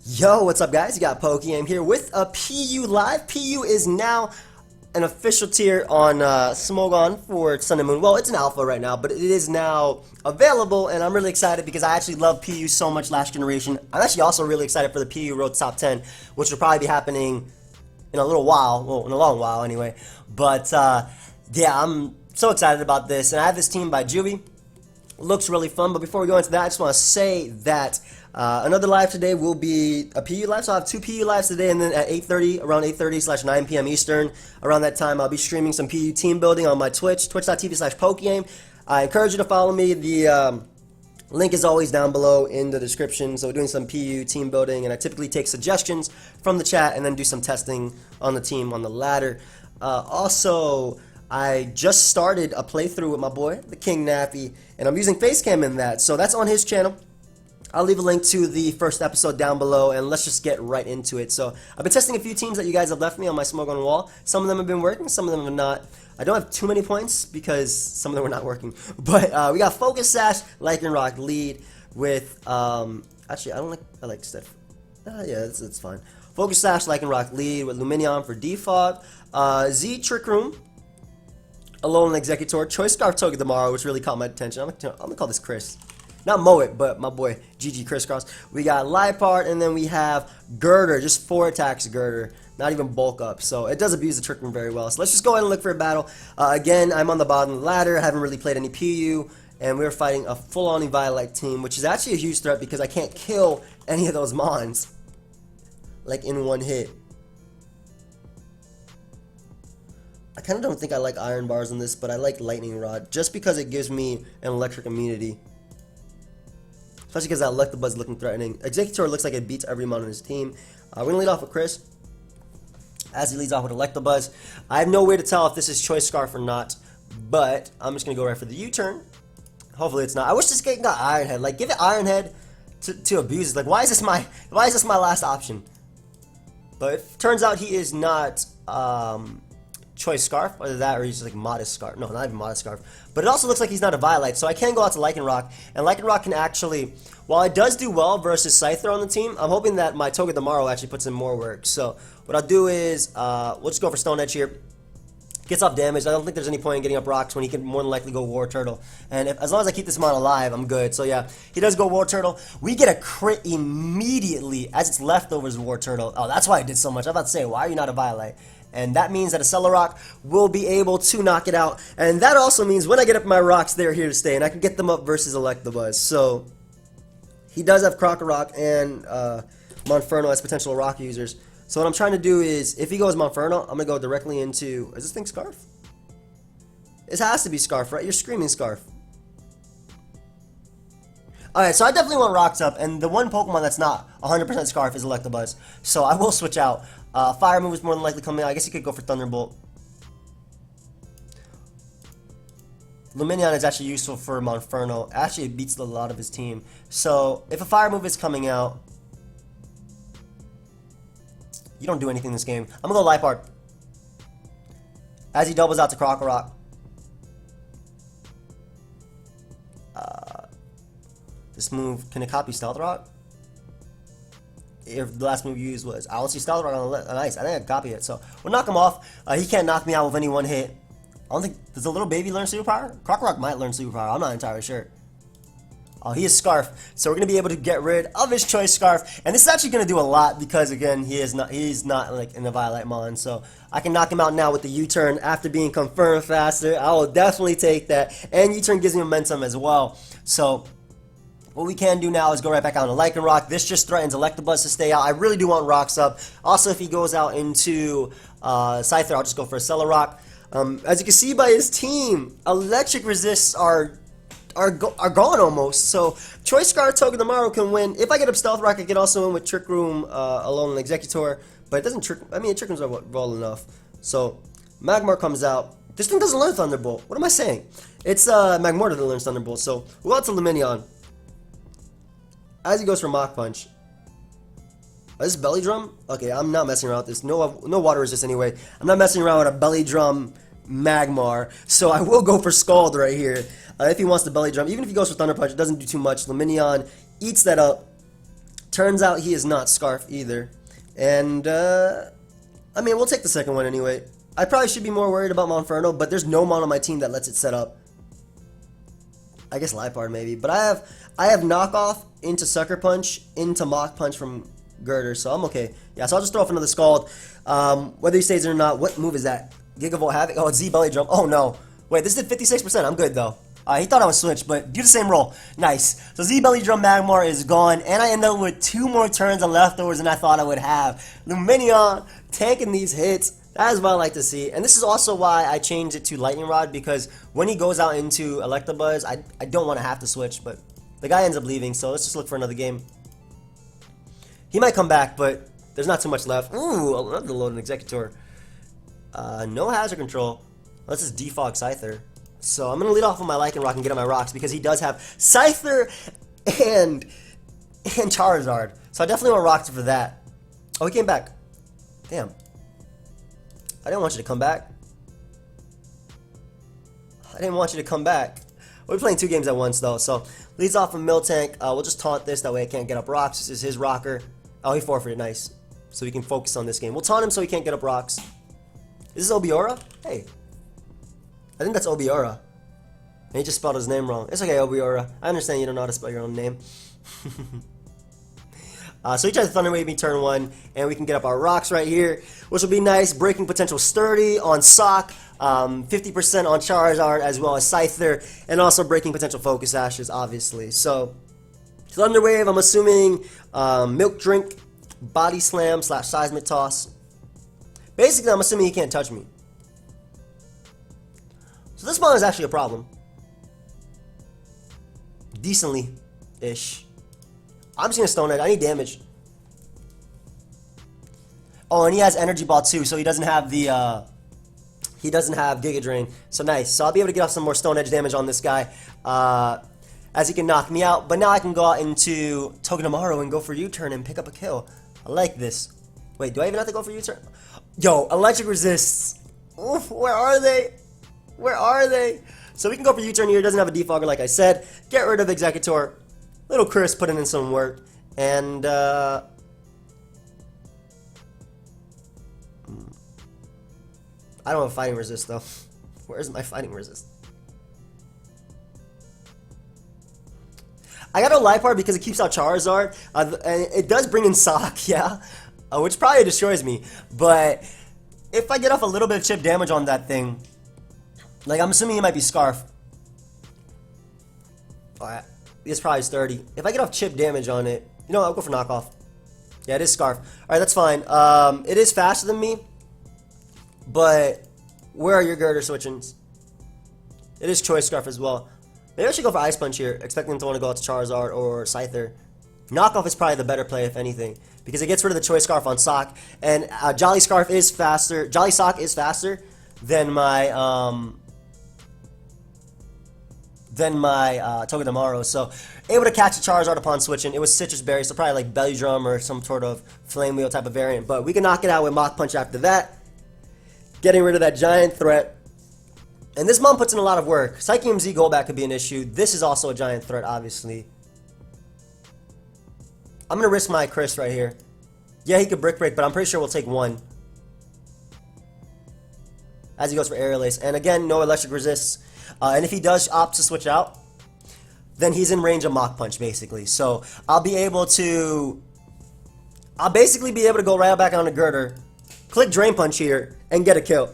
Yo, what's up guys? You got PokeaimMD here with a PU Live. PU is now an official tier on Smogon for Sun and Moon. Well, it's an alpha right now, but it is now available, and I'm really excited because I actually love PU so much last generation. I'm actually also really excited for the PU Road Top 10, which will probably be happening in a little while, well, in a long while anyway. But yeah, I'm so excited about this, and I have this team by Juvie. Looks really fun, but before we go into that, I just want to say that another live today will be a PU live, so I'll have two PU lives today, and then at 8:30, around 8:30/9 p.m. Eastern, around that time, I'll be streaming some PU team building on my Twitch, twitch.tv/PokeAim. I encourage you to follow me. The link is always down below in the description, so we're doing some PU team building, and I typically take suggestions from the chat and then do some testing on the team on the ladder. Also, I just started a playthrough with my boy, the King Nappy, and I'm using Facecam in that, so that's on his channel. I'll leave a link to the first episode down below, and let's just get right into it. So I've been testing a few teams that you guys have left me on my Smogon wall. Some of them have been working, some of them have not. I don't have too many points because some of them were not working. But we got Focus Sash, Lycanroc lead with, actually I like Steph. Yeah, it's fine. Focus Sash, Lycanroc lead with Lumineon for Defog. Z Trick Room, Alolan Exeggutor, Choice Scarf Togedemaru, which really caught my attention. I'm gonna call this Chris. Not Moet, but my boy GG Crisscross. We got Liepard, and then we have Girder, just 4 attacks Girder, not even bulk up. So it does abuse the Trick Room very well. So let's just go ahead and look for a battle. Again, I'm on the bottom of the ladder. I haven't really played any PU, and we're fighting a full-on Eviolite team, which is actually a huge threat because I can't kill any of those Mons, like in one hit. I kind of don't think I like Iron Bars in this, but I like Lightning Rod, just because it gives me an electric immunity. Especially because that Electabuzz is looking threatening. Exeggutor looks like it beats every mon on his team. We're going to lead off with Chris, as he leads off with Electabuzz. I have no way to tell if this is Choice Scarf or not, but I'm just going to go right for the U-turn. Hopefully it's not. I wish this game got Iron Head. Like, give it Iron Head to abuse it. Like, why is this my last option? But it turns out he is not Choice Scarf, either that or he's just like Modest Scarf. No, not even Modest Scarf. But it also looks like he's not a Violite, so I can go out to Lycanroc, and Lycanroc can actually, while it does do well versus Scyther on the team, I'm hoping that my Togedemaru actually puts in more work. So what I'll do is, we'll just go for Stone Edge here. Gets off damage. I don't think there's any point in getting up rocks when he can more than likely go War Turtle. And as long as I keep this mon alive, I'm good. So yeah, he does go War Turtle. We get a crit immediately as it's leftovers War Turtle. Oh, that's why I did so much. I was about to say, why are you not a Violite? And that means that a Cellarrock will be able to knock it out. And that also means when I get up my rocks, they're here to stay. And I can get them up versus Electabuzz. So he does have Crocorock and Monferno as potential rock users. So what I'm trying to do is, if he goes Monferno, I'm going to go directly into... Is this thing Scarf? It has to be Scarf, right? You're screaming Scarf. Alright, so I definitely want rocks up. And the one Pokemon that's not 100% Scarf is Electabuzz. So I will switch out. Fire move is more than likely coming out. I guess you could go for Thunderbolt. Lumineon is actually useful for Monferno. Actually, it beats a lot of his team. So, if a fire move is coming out, you don't do anything in this game. I'm going to go Liepard. As he doubles out to Crocorock. This move, can it copy Stealth Rock? If the last move you used was, I don't see Stealth Rock on ice. I think I can copy it. So we'll knock him off. He can't knock me out with any one hit. I don't think, does the little baby learn Superpower? Crocorock might learn Superpower. I'm not entirely sure. Oh, he is Scarf. So we're going to be able to get rid of his Choice Scarf. And this is actually going to do a lot because, again, he's not like in the Violite Mon. So I can knock him out now with the U-turn after being confirmed faster. I will definitely take that. And U-turn gives me momentum as well. So what we can do now is go right back out to Lycanroc. This just threatens Electabuzz to stay out. I really do want rocks up. Also, if he goes out into Scyther, I'll just go for a Cellarrock. As you can see by his team, electric resists are gone almost. So Choice Scarf Togedemaru can win. If I get up Stealth Rock, I can also win with Trick Room Alolan Exeggutor. But it doesn't trick. I mean, Trick Rooms are well enough. So Magmar comes out. This thing doesn't learn Thunderbolt. What am I saying? It's Magmortar that learns Thunderbolt. So we'll go out to Lumineon. As he goes for Mach Punch. This is Belly Drum? Okay, I'm not messing around with this. No water resist anyway. I'm not messing around with a Belly Drum Magmar. So I will go for Scald right here. If he wants the Belly Drum. Even if he goes for Thunder Punch, it doesn't do too much. Lumineon eats that up. Turns out he is not Scarf either. And, I mean, we'll take the second one anyway. I probably should be more worried about Monferno, but there's no Mon on my team that lets it set up. I guess Liepard maybe. But I have Knockoff into Sucker Punch, into Mach Punch from Girder, so I'm okay. Yeah, so I'll just throw off another Scald. Whether he stays in or not, what move is that? Gigavolt Havoc? Oh, it's Z Belly Drum. Oh, no. Wait, this did 56%. I'm good, though. He thought I was switched, but do the same roll. Nice. So Z Belly Drum Magmar is gone, and I end up with 2 more turns of leftovers than I thought I would have. Lumineon tanking these hits. That is what I like to see. And this is also why I changed it to Lightning Rod, because when he goes out into Electabuzz, I don't want to have to switch, but the guy ends up leaving, so let's just look for another game. He might come back, but there's not too much left. Ooh, another Alolan Exeggutor. No hazard control. Let's just defog Scyther. So I'm going to lead off with my Lycanroc and get on my rocks because he does have Scyther and Charizard. So I definitely want rocks for that. Oh, he came back. Damn. I didn't want you to come back. I didn't want you to come back. We're playing 2 games at once though. So leads off with Miltank. We'll just taunt this. That way I can't get up rocks. This is his rocker. Oh, he forfeited. Nice. So we can focus on this game. We'll taunt him so he can't get up rocks. Is this Obiora? Hey. I think that's Obiora. And he just spelled his name wrong. It's okay, Obiora. I understand you don't know how to spell your own name. So he tries to Thunder Wave me turn 1, and we can get up our rocks right here, which will be nice. Breaking potential sturdy on Sock, 50% on Charizard, as well as Scyther, and also breaking potential Focus Ashes, obviously. So Thunder Wave, I'm assuming Milk Drink, Body Slam / Seismic Toss. Basically, I'm assuming he can't touch me. So this Mon is actually a problem. Decently-ish. I'm just gonna Stone Edge. I need damage. Oh, and he has Energy Ball too, so he doesn't have the he doesn't have Giga Drain. So nice. So I'll be able to get off some more Stone Edge damage on this guy, as he can knock me out. But now I can go out into Togedemaru and go for U-turn and pick up a kill. I like this. Wait, do I even have to go for U-turn? Yo, Electric Resists. Oof, where are they? Where are they? So we can go for U-turn here. Doesn't have a defogger, like I said. Get rid of Exeggutor. Little Chris putting in some work. And, I don't have Fighting Resist, though. Where's my Fighting Resist? I got a Liepard because it keeps out Charizard. And it does bring in Sock, yeah. Which probably destroys me. But if I get off a little bit of chip damage on that thing, like, I'm assuming it might be Scarf. Alright. It's probably 30. If I get off chip damage on it, you know, I'll go for knockoff. Yeah, it is Scarf. Alright, that's fine. It is faster than me. But where are your Girder switchings? It is Choice Scarf as well. Maybe I should go for Ice Punch here, expecting to want to go out to Charizard or Scyther. Knockoff is probably the better play, if anything, because it gets rid of the Choice Scarf on Sock, and Jolly Scarf is faster. Jolly Sock is faster than my Togedemaru, so able to catch a Charizard upon switching. It was Citrus Berry, so probably like Belly Drum or some sort of Flame Wheel type of variant, but we can knock it out with Mach Punch after that, getting rid of that giant threat. And this Mon puts in a lot of work. PokeaimMD Golbat could be an issue. This is also a giant threat, obviously. I'm going to risk my Chris right here. Yeah, he could Brick Break, but I'm pretty sure we'll take 1. As he goes for Aerial Ace. And again, no Electric Resists. And if he does opt to switch out, then he's in range of Mach Punch, basically. So I'll be able to... I'll basically be able to go right back on the Girder, click Drain Punch here, and get a kill.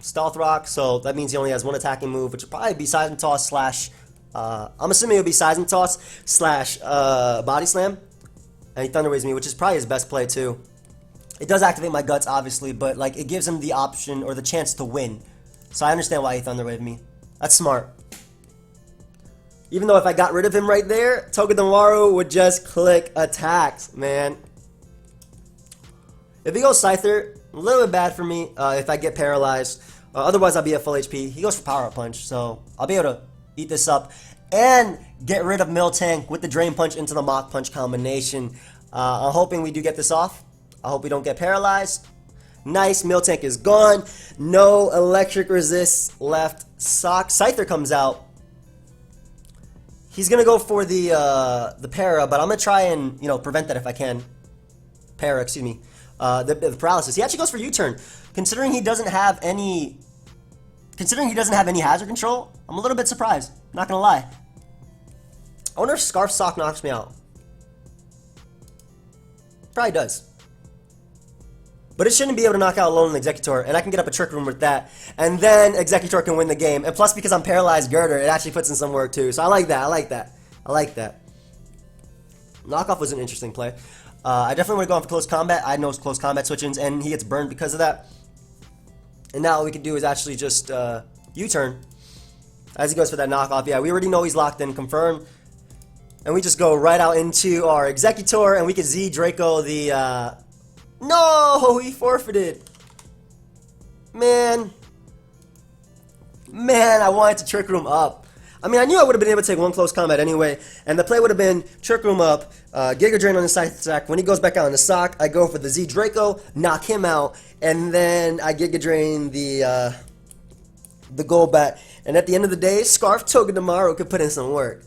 Stealth Rock, so that means he only has 1 attacking move, which would probably be Seismic Toss slash... I'm assuming it would be Seismic Toss slash Body Slam. And he Thunder Waves me, which is probably his best play, too. It does activate my Guts, obviously, but like it gives him the option or the chance to win. So I understand why he Thunder Waved me. That's smart. Even though if I got rid of him right there, Togedemaru would just click attacks, man. If he goes Scyther, a little bit bad for me if I get paralyzed. Otherwise, I'll be at full HP. He goes for Power Up Punch, so I'll be able to eat this up and get rid of Miltank with the Drain Punch into the Mach Punch combination. I'm hoping we do get this off. I hope we don't get paralyzed. Nice, Miltank is gone. No Electric Resists left. Sock. Scyther comes out. He's gonna go for the para, but I'm gonna try and prevent that if I can. Para, excuse me. The paralysis. He actually goes for U-turn. Considering he doesn't have any hazard control, I'm a little bit surprised. Not gonna lie. I wonder if Scarf Sock knocks me out. Probably does. But it shouldn't be able to knock out Alolan Exeggutor, and I can get up a Trick Room with that, and then Exeggutor can win the game. And plus, because I'm paralyzed Girder, it actually puts in some work too. So I like that. I like that. I like that. Knockoff was an interesting play. I definitely would have gone for close combat. I know close combat switch-ins, and he gets burned because of that. And now what we can do is actually just U-turn as he goes for that knockoff. Yeah, we already know he's locked in, confirmed. And we just go right out into our Exeggutor, and we can Z Draco the... No! He forfeited! Man, I wanted to Trick Room up. I mean, I knew I would have been able to take one close combat anyway, and the play would have been Trick Room up, Giga Drain on the side stack. When he goes back out on the sock, I go for the Z Draco, knock him out, and then I Giga Drain the Golbat. And at the end of the day, Scarf Togedemaru could put in some work.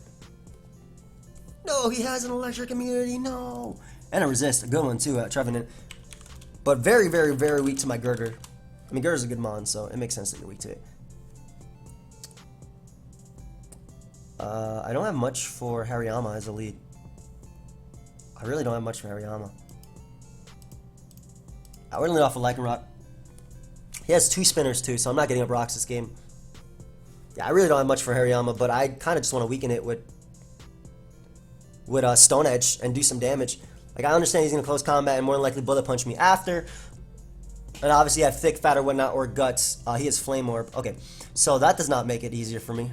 No, he has an electric immunity, no! And a resist, a good one too, Trevenant. But very, very, very weak to my Girder. I mean, Girder's a good mon, so it makes sense that you're weak to it. I don't have much for Hariyama as a lead. I really don't have much for Hariyama. I would lead off with Lycanroc. He has 2 spinners too, so I'm not getting up rocks this game. Yeah, I really don't have much for Hariyama, but I kind of just want to weaken it with Stone Edge and do some damage. Like, I understand he's going to close combat and more than likely bullet punch me after. And obviously I have Thick, Fat, or whatnot, or Guts. He has Flame Orb. Okay, so that does not make it easier for me.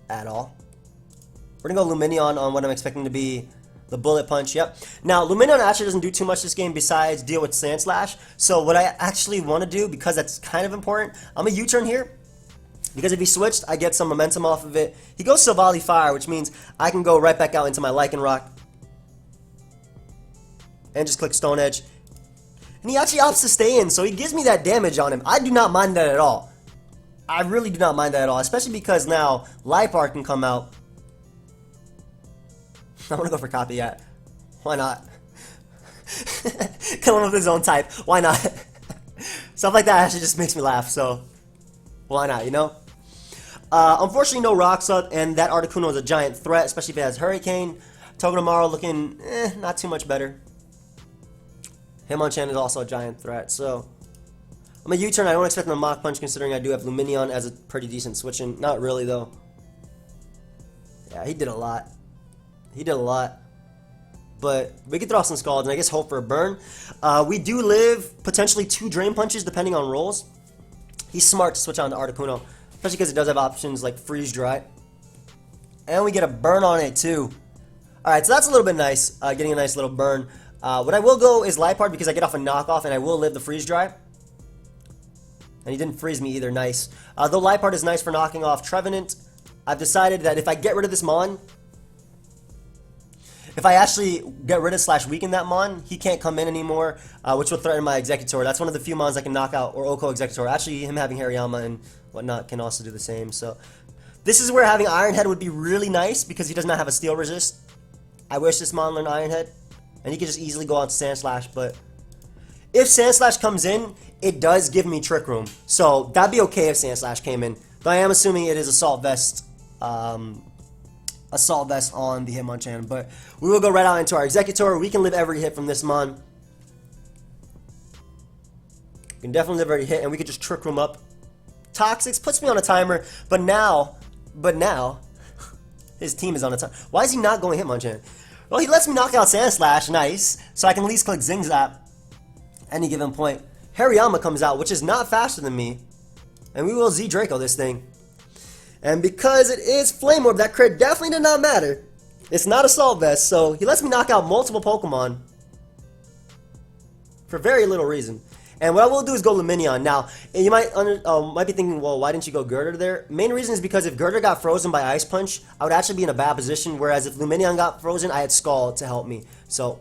At all. We're going to go Lumineon on what I'm expecting to be the bullet punch. Yep. Now, Lumineon actually doesn't do too much this game besides deal with Sand Slash. So what I actually want to do, because that's kind of important, I'm going to U-turn here. Because if he switched, I get some momentum off of it. He goes Silvally Fire, which means I can go right back out into my Lycanroc. And just click Stone Edge. And he actually opts to stay in, so he gives me that damage on him. I do not mind that at all. I really do not mind that at all, especially because now Liepard can come out. I want to go for Copycat. Why not? Kill him with his own type. Why not? Stuff like that actually just makes me laugh, so why not, you know? Unfortunately, no Rock Slug, and that Articuno is a giant threat, especially if it has Hurricane. Togedemaru looking, not too much better. Hitmonchan is also a giant threat, so I'm a U-turn. I don't expect him to Mach Punch considering I do have Lumineon as a pretty decent switch-in. Not really, though. Yeah, he did a lot. He did a lot. But we could throw some Scalds and I guess hope for a burn. We do live potentially 2 Drain Punches depending on rolls. He's smart to switch on to Articuno, especially because it does have options like Freeze Dry. And we get a burn on it, too. Alright, so that's a little bit nice, getting a nice little burn. What I will go is Liepard because I get off a knockoff and I will live the Freeze Dry. And he didn't freeze me either, nice. Though Liepard is nice for knocking off Trevenant, I've decided that if I get rid of this Mon, if I actually get rid of / weaken that Mon, he can't come in anymore, which will threaten my Exeggutor. That's one of the few Mons I can knock out, or Oko Exeggutor. Actually, him having Hariyama and whatnot can also do the same. So this is where having Iron Head would be really nice because he does not have a Steel Resist. I wish this Mon learned Iron Head. And he could just easily go out to Sand Slash, but if Sand Slash comes in, it does give me Trick Room. So that'd be okay if Sand Slash came in. But I am assuming it is Assault Vest on the Hitmonchan. But we will go right out into our Exeggutor. We can live every hit from this Mon. We can definitely live every hit, and we could just Trick Room up. Toxics puts me on a timer, but now, his team is on a timer. Why is he not going Hitmonchan? Well, he lets me knock out Sand Slash, nice. So I can at least click Zing Zap any given point. Hariyama comes out, which is not faster than me. And we will Z Draco this thing. And because it is Flame Orb, that crit definitely did not matter. It's not Assault Vest, so he lets me knock out multiple Pokemon. For very little reason. And what I will do is go Lumineon. Now, you might be thinking, well, why didn't you go Girder there? Main reason is because if Girder got frozen by Ice Punch, I would actually be in a bad position, whereas if Lumineon got frozen, I had Scald to help me. So,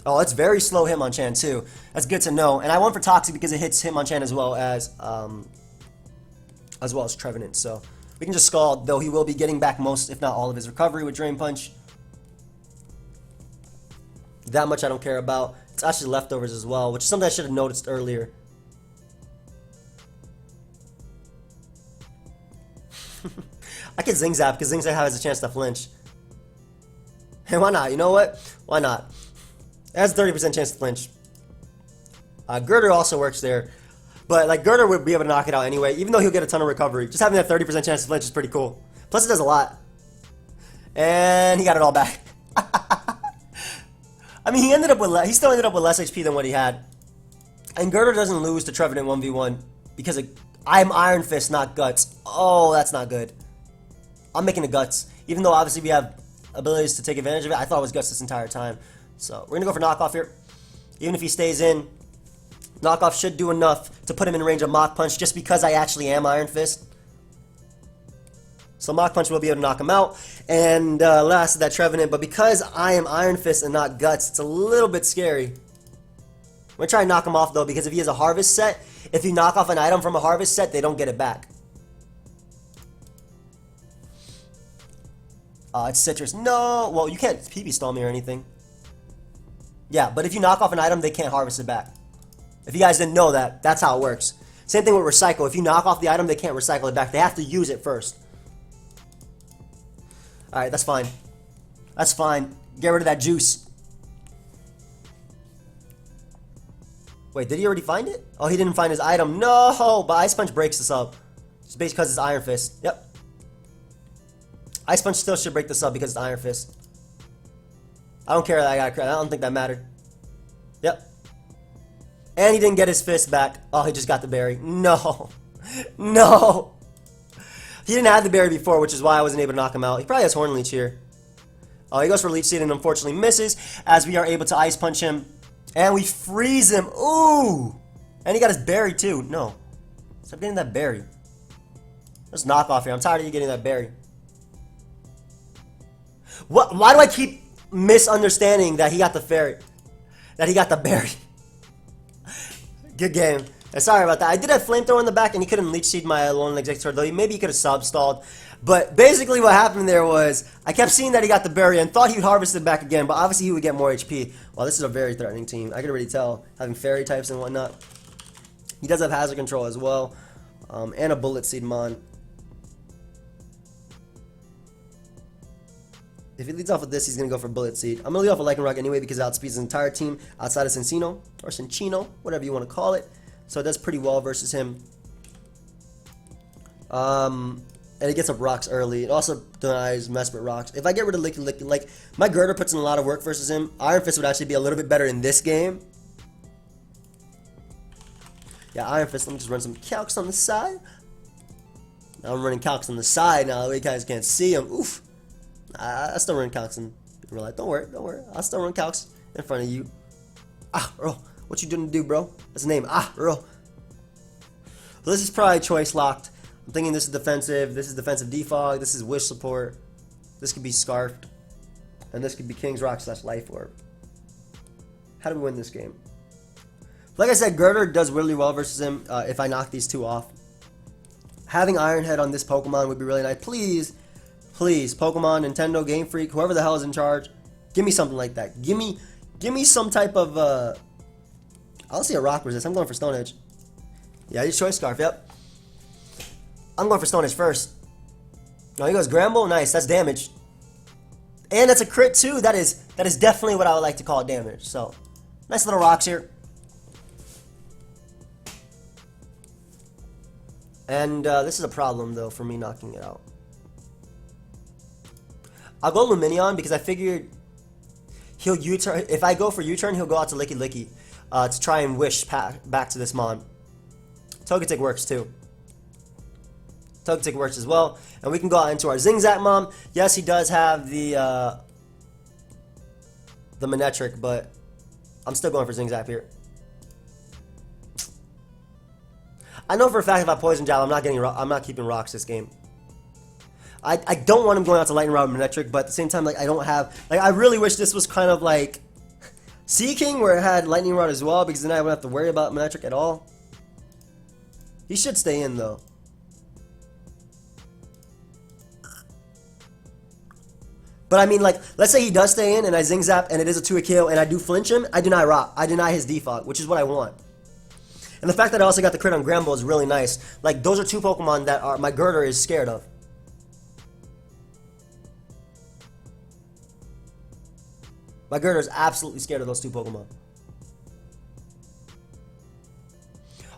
oh, it's very slow Hitmonchan too. That's good to know. And I went for Toxic because it hits Hitmonchan as well as Trevenant. So, We can just Scald, though he will be getting back most, if not all, of his recovery with Drain Punch. That much I don't care about. It's actually leftovers as well, which is something I should have noticed earlier. I could Zing Zap because Zing Zap has a chance to flinch. Hey, why not? You know what? Why not? It has a 30% chance to flinch. Girder also works there. But like Girder would be able to knock it out anyway, even though he'll get a ton of recovery. Just having that 30% chance to flinch is pretty cool. Plus it does a lot. And he got it all back. I mean, he still ended up with less HP than what he had. And Girder doesn't lose to Trevenant 1v1 because I'm Iron Fist, not Guts. Oh, that's not good. I'm making it Guts. Even though obviously we have abilities to take advantage of it, I thought it was Guts this entire time. So we're going to go for Knockoff here. Even if he stays in, Knockoff should do enough to put him in range of Mach Punch just because I actually am Iron Fist. So Mach Punch will be able to knock him out. And last of that Trevenant, but because I am Iron Fist and not Guts, it's a little bit scary. I'm going to try and knock him off though, because if he has a Harvest set, if you knock off an item from a Harvest set, they don't get it back. It's Citrus. No! Well, you can't PB stall me or anything. Yeah, but if you knock off an item, they can't harvest it back. If you guys didn't know that, that's how it works. Same thing with Recycle. If you knock off the item, they can't recycle it back. They have to use it first. Alright, that's fine. That's fine. Get rid of that juice. Wait, did he already find it? Oh, he didn't find his item. No! But Ice Punch breaks this up. Just basically because it's Iron Fist. Yep. Ice Punch still should break this up because it's Iron Fist. I don't care that I got a crit. I don't think that mattered. Yep. And he didn't get his fist back. Oh, he just got the berry. No. No. He didn't have the berry before, which is why I wasn't able to knock him out. He probably has Horn Leech here. Oh, he goes for Leech Seed and unfortunately misses as we are able to Ice Punch him. And we freeze him. Ooh. And he got his berry too. No. Stop getting that berry. Let's knock off here. I'm tired of you getting that berry. What? Why do I keep misunderstanding that he got the fairy? That he got the berry. Good game. Sorry about that. I did have Flamethrower in the back and he couldn't Leech Seed my Alolan Exeggutor, though maybe he could have sub-stalled. But basically what happened there was I kept seeing that he got the berry and thought he would harvest it back again, but obviously he would get more HP. Wow, this is a very threatening team. I can already tell, having fairy types and whatnot. He does have Hazard Control as well, and a Bullet Seed Mon. If he leads off with this, he's going to go for Bullet Seed. I'm going to lead off with Lycanroc anyway because it outspeeds his entire team outside of Cinccino, or Cinccino, whatever you want to call it. So it does pretty well versus him. And it gets up rocks early. It also denies Mesprit rocks. If I get rid of Licky Licky, like, my Girder puts in a lot of work versus him. Iron Fist would actually be a little bit better in this game. Yeah, Iron Fist, let me just run some calcs on the side. Now I'm running calcs on the side now, that way you guys can't see them. Oof. I still run calcs in real life. Don't worry, don't worry. I'll still run calcs in front of you. Ah, bro. What you didn't do, bro? That's the name. Ah, bro. Well, this is probably choice locked. I'm thinking this is defensive. This is defensive defog. This is wish support. This could be scarfed. And this could be King's Rock / Life Orb. How do we win this game? Like I said, Girder does really well versus him if I knock these two off. Having Iron Head on this Pokemon would be really nice. Please, please, Pokemon, Nintendo, Game Freak, whoever the hell is in charge, give me something like that. Give me some type of, I don't see a Rock Resist. I'm going for Stone Edge. Yeah, he's Choice Scarf, yep. I'm going for Stone Edge first. No, he goes Gramble. Nice, that's damage. And that's a crit too. That is definitely what I would like to call damage. So, nice little rocks here. And this is a problem though for me knocking it out. I'll go Lumineon because I figured he'll U-turn. If I go for U-turn, he'll go out to Licky Licky to try and wish back to this Mon. Togetic works too. Togetic works as well. And we can go out into our Zingzak Mom. Yes, he does have the Manectric, but I'm still going for Zingzak here. I know for a fact if I Poison Jab, I'm not keeping rocks this game. I don't want him going out to Lightning Rod Manectric, but at the same time, like I don't have, like I really wish this was kind of like Sea King where it had Lightning Rod as well, because then I wouldn't have to worry about Manectric at all. He should stay in though. But I mean, like, let's say he does stay in and I Zing Zap and it is a 2-hit KO and I do flinch him, I deny Rock. I deny his defog, which is what I want. And the fact that I also got the crit on Gramble is really nice. Like, those are two Pokemon that are my Girder is scared of. My Girder is absolutely scared of those two Pokemon.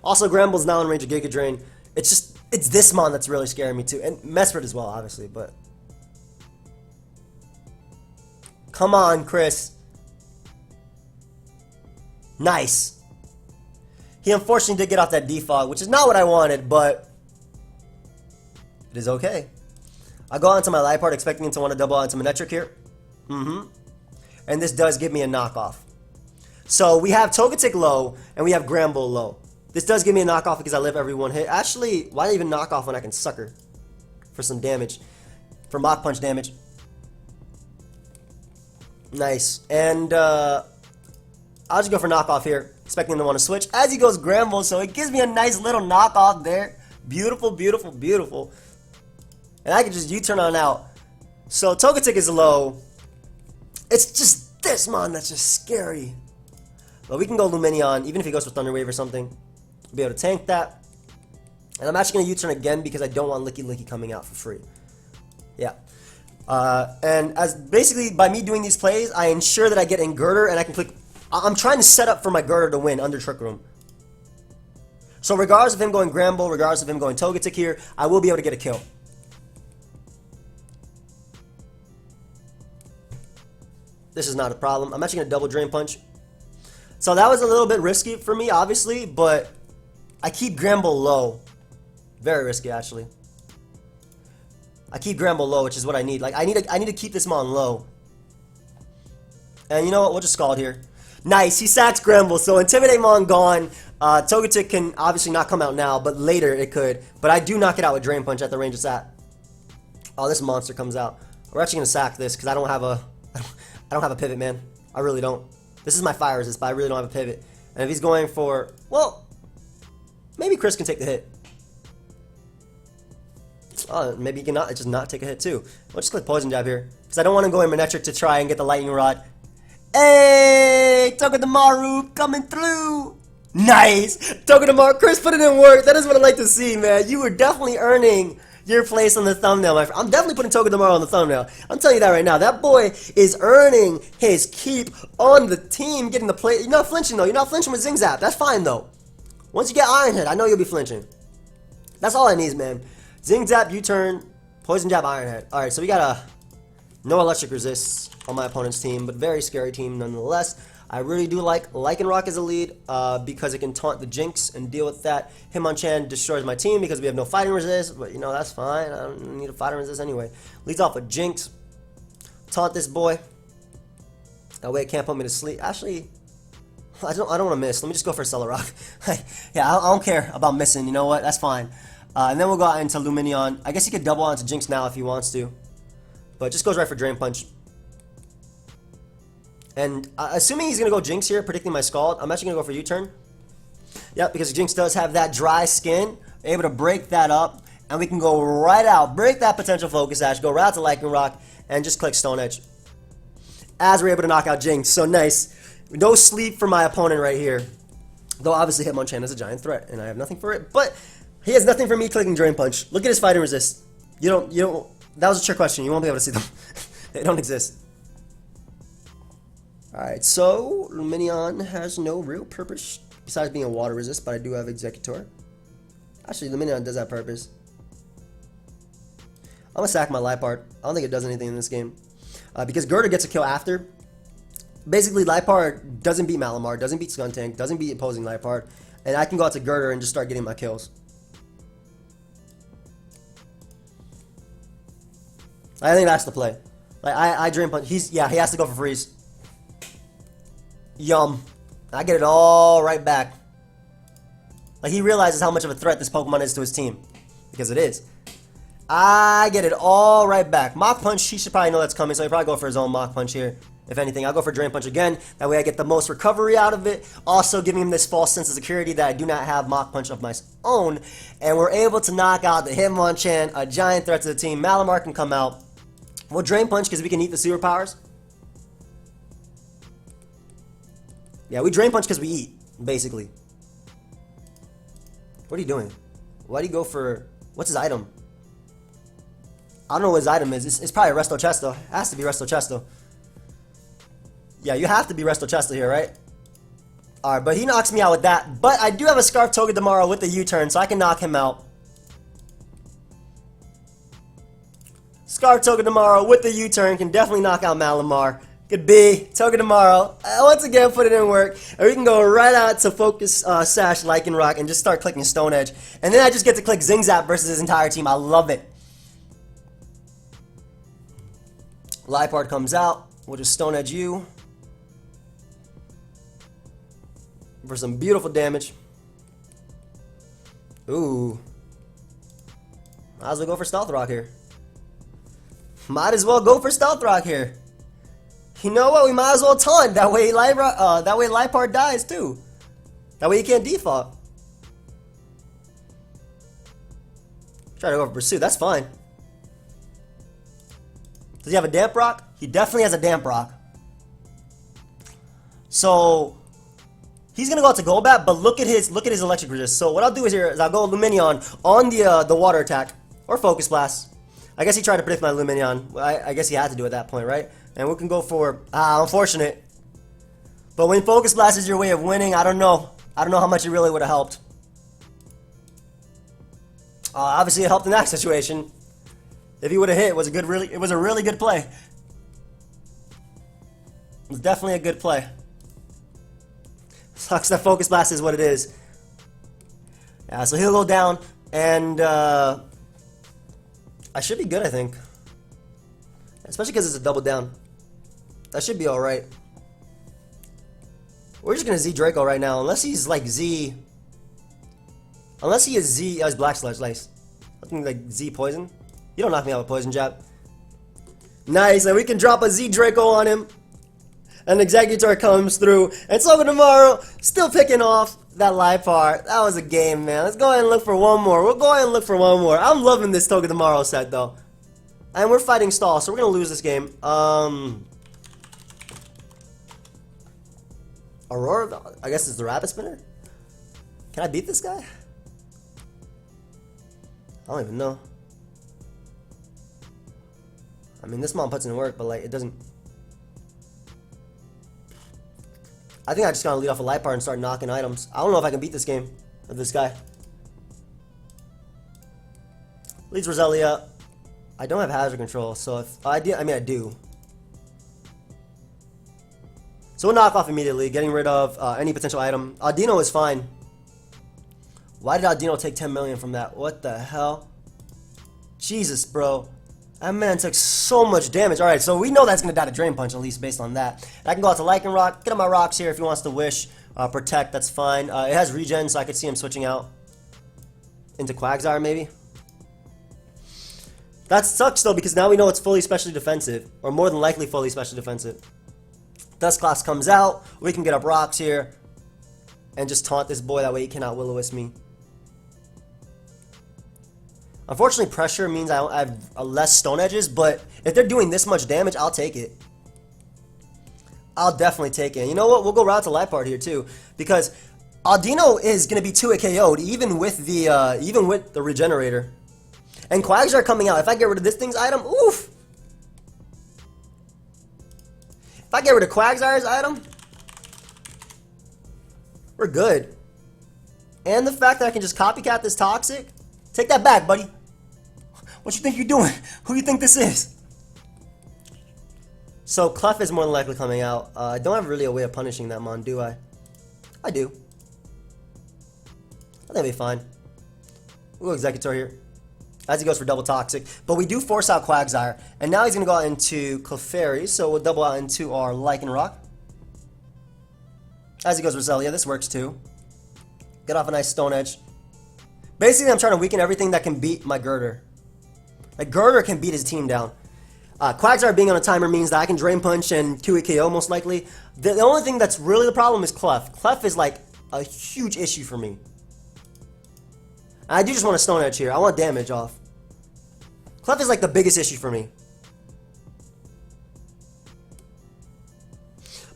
Also, Gramble's now in range of Giga Drain. It's this Mon that's really scaring me too. And Mesprit as well, obviously, but... Come on, Chris. Nice. He unfortunately did get off that defog, which is not what I wanted, but... It is okay. I go onto my Liepard expecting him to want to double onto Manectric here. And this does give me a knockoff. So we have Togetic low, and we have Gramble low. This does give me a knockoff because I live every one hit. Actually, why even knock off when I can Sucker for some damage? For Mach Punch damage. Nice. And I'll just go for knockoff here, expecting him to want to switch. As he goes Gramble, so it gives me a nice little knockoff there. Beautiful, beautiful, beautiful. And I can just U-turn on out. So Togetic is low. It's just this Mon that's just scary. But we can go Lumineon, even if he goes for Thunder Wave or something. We'll be able to tank that. And I'm actually going to U-turn again because I don't want Licky Licky coming out for free. Yeah. And as basically by me doing these plays, I ensure that I get in Girder and I can click. I'm trying to set up for my Girder to win under Trick Room. So regardless of him going Gramble, regardless of him going Togetic here, I will be able to get a kill. This is not a problem. I'm actually going to double Drain Punch. So that was a little bit risky for me, obviously, but I keep Gramble low. Very risky, actually. I keep Gramble low, which is what I need. Like, I need to keep this Mon low. And you know what? We'll just Scald here. Nice. He sacks Gramble. So Intimidate Mon gone. Togetic can obviously not come out now, but later it could. But I do knock it out with Drain Punch at the range it's at. Oh, this monster comes out. We're actually gonna sack this because I don't have a pivot, man. I really don't. This is my Fire Resist, but I really don't have a pivot. And if he's going for, well, maybe Chris can take the hit. Oh, maybe he can just not take a hit too. We'll just click Poison Jab here because I don't want to go in Manectric to try and get the Lightning Rod. Hey, Togedemaru coming through. Nice, Togedemaru. Chris put it in work. That is what I like to see, man. You were definitely earning your place on the thumbnail, my friend. I'm definitely putting Togedemaru on the thumbnail. I'm telling you that right now. That boy is earning his keep on the team, getting the play. You're not flinching, though. You're not flinching with Zing Zap. That's fine, though. Once you get Iron Head, I know you'll be flinching. That's all I need, man. Zing Zap, U-turn, Poison Jab, Iron Head. Alright, so we got a no electric resists on my opponent's team, but very scary team nonetheless. I really do like Lycanroc as a lead because it can taunt the Jinx and deal with that. Hitmonchan destroys my team because we have no fighting resist, but you know, that's fine. I don't need a fighting resist anyway. Leads off with Jinx. Taunt this boy. That way it can't put me to sleep. Actually, I don't want to miss. Let me just go for Celerock. Yeah, I don't care about missing. You know what? That's fine. And then we'll go out into Lumineon. I guess he could double onto Jinx now if he wants to. But just goes right for Drain Punch. And assuming he's going to go Jinx here, predicting my Scald, I'm actually going to go for U-turn. Yep, because Jinx does have that dry skin. Able to break that up. And we can go right out. Break that potential Focus Sash. Go right out to Lycanroc. And just click Stone Edge. As we're able to knock out Jinx. So nice. No sleep for my opponent right here. Though obviously Hitmonchan is a giant threat. And I have nothing for it. But he has nothing for me clicking Drain Punch. Look at his fighting resist. You don't. That was a trick question. You won't be able to see them. They don't exist. Alright, so Lumineon has no real purpose besides being a water resist, but I do have Exeggutor. Actually, Lumineon does have purpose. I'm gonna sack my Liepard. I don't think it does anything in this game. Because Girder gets a kill after. Basically, Liepard doesn't beat Malamar, doesn't beat Skuntank, doesn't beat opposing Liepard, and I can go out to Girder and just start getting my kills. I think that's the play. Like I Drain Punch. He has to go for Freeze. Yum. I get it all right back. Like, he realizes how much of a threat this Pokemon is to his team. Because it is. I get it all right back. Mach Punch, he should probably know that's coming, so he'll probably go for his own Mach Punch here. If anything, I'll go for Drain Punch again. That way I get the most recovery out of it. Also giving him this false sense of security that I do not have Mach Punch of my own. And we're able to knock out the Hitmonchan, a giant threat to the team. Malamar can come out. We'll Drain Punch because we can eat the superpowers. Yeah, we Drain Punch because we eat, basically. What are you doing? Why do you go for... What's his item? I don't know what his item is. It's probably a Resto Chesto. It has to be Resto Chesto. Yeah, you have to be Resto Chesto here, right? Alright, but he knocks me out with that. But I do have a Scarf Togedemaru with the U-turn, so I can knock him out. Scarf Togedemaru with the U-turn can definitely knock out Malamar. Good B, Togedemaru. Once again, put it in work. And we can go right out to Focus Sash Lycanroc and just start clicking Stone Edge. And then I just get to click Zing Zap versus his entire team. I love it. Liepard comes out. We'll just Stone Edge you for some beautiful damage. Ooh. Might as well go for Stealth Rock here. Might as well go for Stealth Rock here. You know what? We might as well taunt. That way Liepard dies too. That way he can't default. Try to go for Pursuit. That's fine. Does he have a Damp Rock? He definitely has a Damp Rock. So he's gonna go out to Golbat, but look at his Electric Resist. So what I'll do is I'll go Lumineon on the water attack or Focus Blast. I guess he tried to predict my Lumineon. I guess he had to do it at that point, right? And we can go for unfortunate. But when Focus Blast is your way of winning, I don't know. I don't know how much it really would have helped. Obviously, it helped in that situation. If he would have hit, it was a really good play. It was definitely a good play. Sucks that Focus Blast is what it is. Yeah, so he'll go down, and I should be good, I think. Especially because it's a double down. That should be alright. We're just gonna Z Draco right now, unless he's like Z. Unless he is Z as Black Sludge, nice. I think like Z Poison. You don't knock me out with Poison Jab. Nice, and we can drop a Z Draco on him. And Exeggutor comes through. And Togedemaru still picking off that Liepard. That was a game, man. Let's go ahead and look for one more. We'll go ahead and look for one more. I'm loving this Togedemaru set, though. And we're fighting Stall, so we're going to lose this game. Aurora, I guess it's the Rapid Spinner? Can I beat this guy? I don't even know. I mean, this mom puts in work, but like, it doesn't... I think I just gotta lead off a Liepard and start knocking items. I don't know if I can beat this game with this guy. Leads Roselia. I don't have hazard control, so if I do. So we'll knock off immediately, getting rid of any potential item. Audino is fine. Why did Audino take 10 million from that? What the hell? Jesus, bro. That man took so much damage. Alright, so we know that's going to die to Drain Punch, at least based on that. And I can go out to Lycanroc, get on my rocks here if he wants to Wish. Protect, that's fine. It has regen, so I could see him switching out into Quagsire, maybe. That sucks, though, because now we know it's fully specially defensive. Or more than likely fully specially defensive. Dusclops comes out. We can get up rocks here. And just taunt this boy, that way he cannot Will-O-Wisp me. Unfortunately, pressure means I have less Stone Edges, but if they're doing this much damage, I'll take it. I'll definitely take it. You know what? We'll go right to Liepard here too, because Audino is going to be 2-hit KO'd even with the Regenerator. And Quagsire coming out. If I get rid of this thing's item, oof. If I get rid of Quagsire's item, we're good. And the fact that I can just copycat this Toxic, take that back, buddy. What you think you're doing? Who you think this is? So Clef is more than likely coming out. I don't have really a way of punishing that mon, do I? I do. I think it'll be fine. We'll go Exeggutor here. As he goes for double Toxic. But we do force out Quagsire. And now he's going to go out into Clefairy. So we'll double out into our Lycanroc. As he goes Roselia. This works too. Get off a nice Stone Edge. Basically, I'm trying to weaken everything that can beat my Girder. Like, Girder can beat his team down. Quagsire being on a timer means that I can Drain Punch and 2-hit KO most likely. The only thing that's really the problem is Clef. Clef is like a huge issue for me. I do just want a Stone Edge here. I want damage off. Clef is like the biggest issue for me.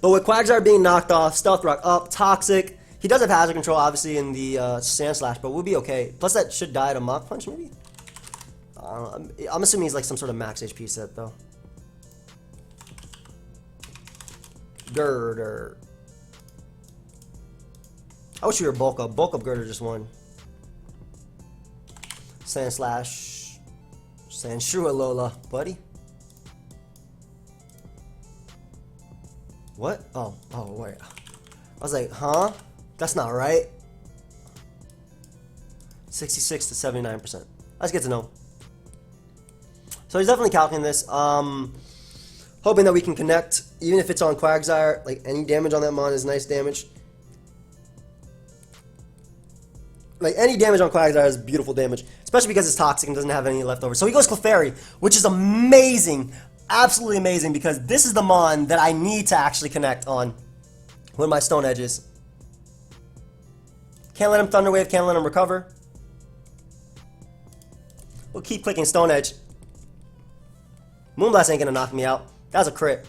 But with Quagsire being knocked off, Stealth Rock up, Toxic. He does have Hazard Control, obviously, in the Sand Slash, but we'll be okay. Plus, that should die to Mach Punch, maybe? I'm assuming he's like some sort of max HP set, though. Girder. I wish we were bulk up. Bulk up Girder just won. Sand Slash. Sandshrew Alola, buddy. What? Oh, wait. I was like, huh? That's not right. 66 to 79%. That's good to know. So he's definitely calculating this. Hoping that we can connect, even if it's on Quagsire. Like, any damage on that mon is nice damage. Like, any damage on Quagsire is beautiful damage. Especially because it's toxic and doesn't have any leftovers. So he goes Clefairy, which is amazing. Absolutely amazing, because this is the mon that I need to actually connect on with my Stone Edges. Can't let him Thunder Wave, can't let him recover. We'll keep clicking Stone Edge. Moonblast ain't gonna knock me out. That was a crit.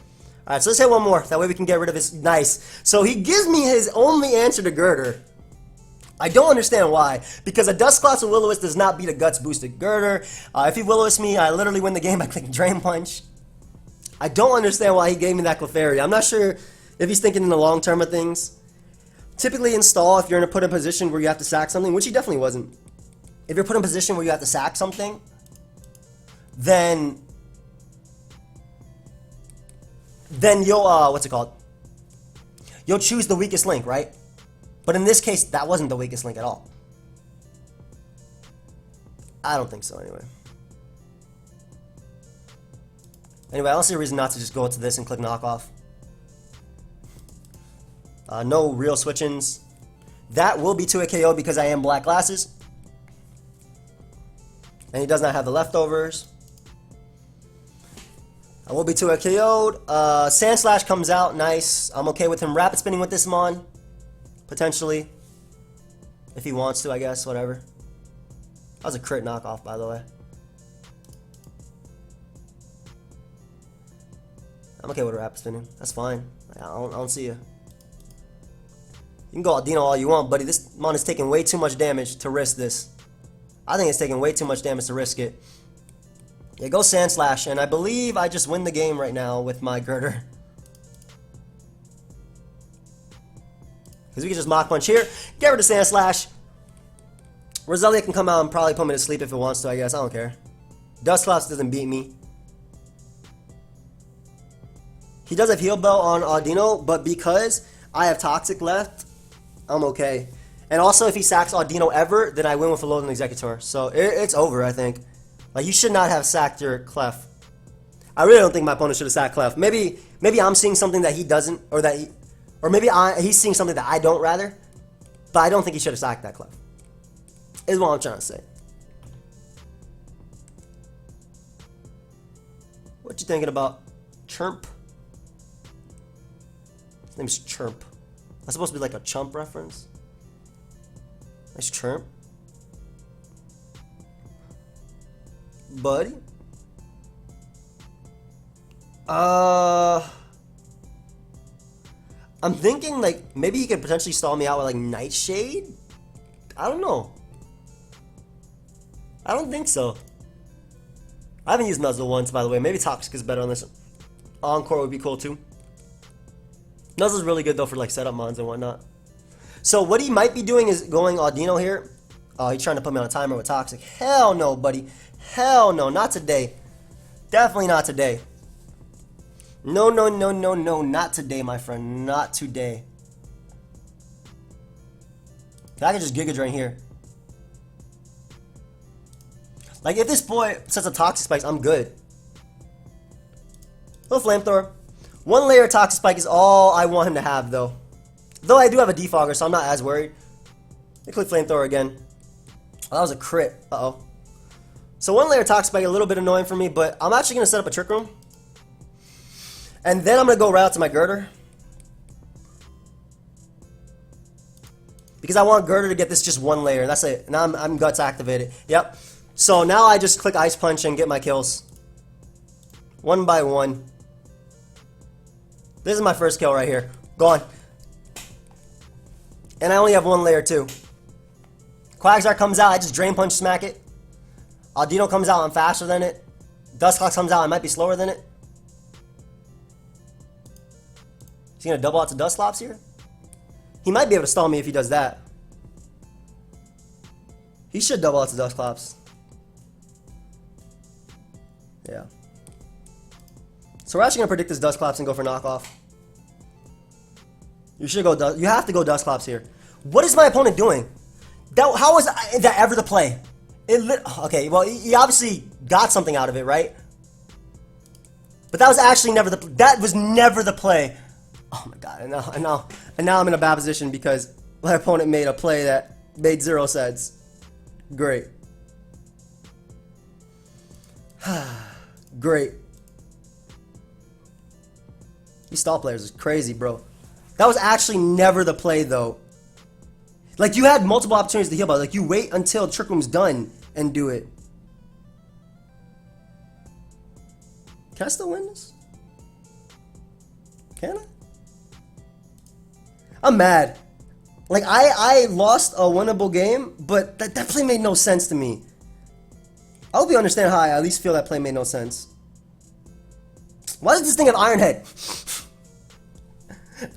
Alright, so let's hit one more. That way we can get rid of his... Nice. So he gives me his only answer to Girder. I don't understand why. Because a Dusclops and Will-O-Wisp does not beat a Guts boosted Girder. If he Will-O-Wisp me, I literally win the game by clicking Drain Punch. I don't understand why he gave me that Clefairy. I'm not sure if he's thinking in the long term of things. Typically install if you're put in a position where you have to sack something, which he definitely wasn't. If you're put in a position where you have to sack something, then you'll, what's it called? You'll choose the weakest link, right? But in this case, that wasn't the weakest link at all. I don't think so, anyway. Anyway, I don't see a reason not to just go to this and click knockoff. No real switch-ins. That will be to a KO because I am Black Glasses. And he does not have the leftovers. I will be to a KO'd. Sand Slash comes out. Nice. I'm okay with him rapid spinning with this mon. Potentially. If he wants to, I guess. Whatever. That was a crit knockoff, by the way. I'm okay with rapid spinning. That's fine. I don't see you. You can go Aldino all you want, buddy. This mon is taking way too much damage to risk this. I think it's taking way too much damage to risk it. Yeah, go Sand Slash, and I believe I just win the game right now with my Girder. Because we can just Mach Punch here, get rid of Sand Slash. Roselia can come out and probably put me to sleep if it wants to, I guess. I don't care. Dusclops doesn't beat me. He does have Heal Bell on Audino, but because I have Toxic left, I'm okay. And also, if he sacks Audino ever, then I win with Alolan Exeggutor. So it's over, I think. Like, you should not have sacked your Clef. I really don't think my opponent should have sacked Clef. Maybe I'm seeing something that he doesn't, or maybe he's seeing something that I don't, rather. But I don't think he should have sacked that Clef. Is what I'm trying to say. What you thinking about Chirp? His name's Chirp. That's supposed to be like a chump reference. Nice Chirp. Buddy. I'm thinking like maybe he could potentially stall me out with like Nightshade. I don't know. I don't think so. I haven't used Nuzzle once, by the way. Maybe Toxic is better on this. Encore would be cool too. Nuzzle's really good though for like setup mons and whatnot. So what he might be doing is going Audino here. Oh, he's trying to put me on a timer with Toxic. Hell no, buddy. Hell no, not today. Definitely not today. No, no, no, no, no, not today, my friend. Not today. I can just Giga Drain here. Like, if this boy sets a Toxic Spike, I'm good. Little Flamethrower. One layer of Toxic Spike is all I want him to have, though. Though I do have a Defogger, so I'm not as worried. Let me click Flamethrower again. Oh, that was a crit. Uh-oh. So one layer of Toxic Spike, a little bit annoying for me, but I'm actually going to set up a Trick Room. And then I'm going to go right out to my Girder. Because I want Girder to get this just one layer. That's it. Now I'm Guts activated. Yep. So now I just click Ice Punch and get my kills. One by one. This is my first kill right here. Gone. And I only have one layer too. Quagsire comes out, I just Drain Punch smack it. Aldino comes out, I'm faster than it. Dusclops comes out, I might be slower than it. Is he gonna double out to Dusclops here? He might be able to stall me if he does that. He should double out to Dusclops. Yeah. So we're actually gonna predict this Dusclops and go for knockoff. You should go. You have to go Dusclops here. What is my opponent doing? How was that ever the play? Okay, well he obviously got something out of it, right? But that was actually never the. That was never the play. Oh my god! And now I'm in a bad position because my opponent made a play that made 0 sense. Great. Great. These stall players is crazy, bro. That was actually never the play, though. Like, you had multiple opportunities to heal, but like, you wait until Trick Room's done and do it. Can I still win this? Can I? I'm mad. Like, I lost a winnable game, but that play made no sense to me. I hope you understand how I at least feel that play made no sense. Why does this thing have Iron Head?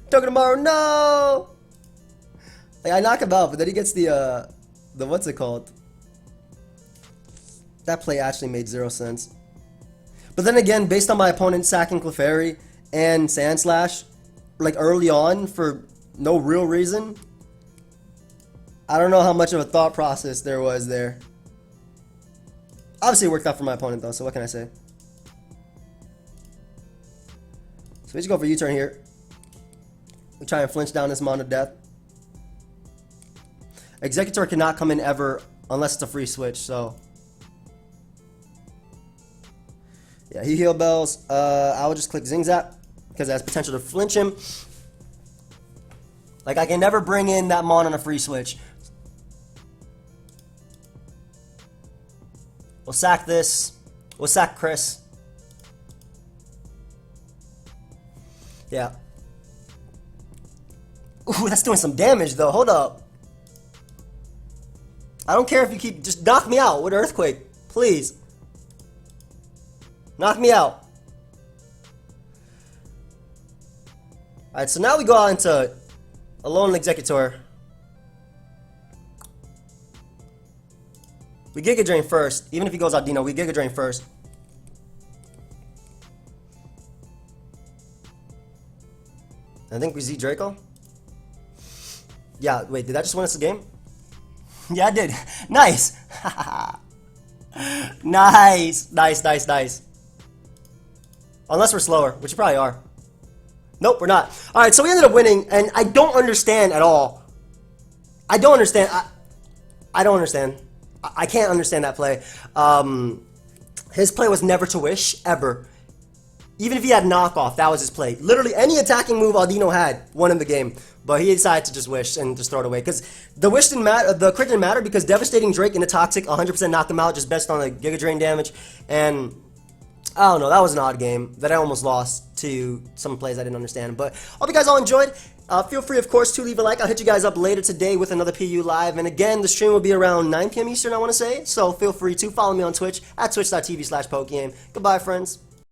Togedemaru, no! Like, I knock him out, but then he gets the what's it called? That play actually made 0 sense. But then again, based on my opponent sacking Clefairy and Sand Slash, like early on for no real reason, I don't know how much of a thought process there was there. Obviously it worked out for my opponent though, so what can I say? So we just go for U-turn here. We try and flinch down this Mono Death. Exeggutor cannot come in ever unless it's a free switch, so. Yeah, he heal bells. I will just click Zing Zap because it has potential to flinch him. Like, I can never bring in that Mon on a free switch. We'll sack this. We'll sack Chris. Yeah. Ooh, that's doing some damage though. Hold up. I don't care if you keep... Just knock me out with Earthquake. Please. Knock me out. Alright, so now we go out into Alolan Exeggutor. We Giga Drain first. Even if he goes Aldino, we Giga Drain first. I think we Z Draco. Yeah, wait, did that just win us the game? Yeah, I did. Nice. Nice. Nice, nice, nice. Unless we're slower, which you probably are. Nope, we're not. Alright, so we ended up winning, and I don't understand at all. I don't understand. I don't understand. I can't understand that play. His play was never to wish, ever. Even if he had knockoff, that was his play. Literally, any attacking move Aldino had won him the game. But he decided to just wish and just throw it away. Because the wish didn't matter, the crit didn't matter because Devastating Drake and the Toxic 100% knocked him out just based on the Giga Drain damage. And I don't know, that was an odd game that I almost lost to some plays I didn't understand. But hope you guys all enjoyed. Feel free, of course, to leave a like. I'll hit you guys up later today with another PU Live. And again, the stream will be around 9 p.m. Eastern, I want to say. So feel free to follow me on Twitch at twitch.tv/PokeaimMD. Goodbye, friends.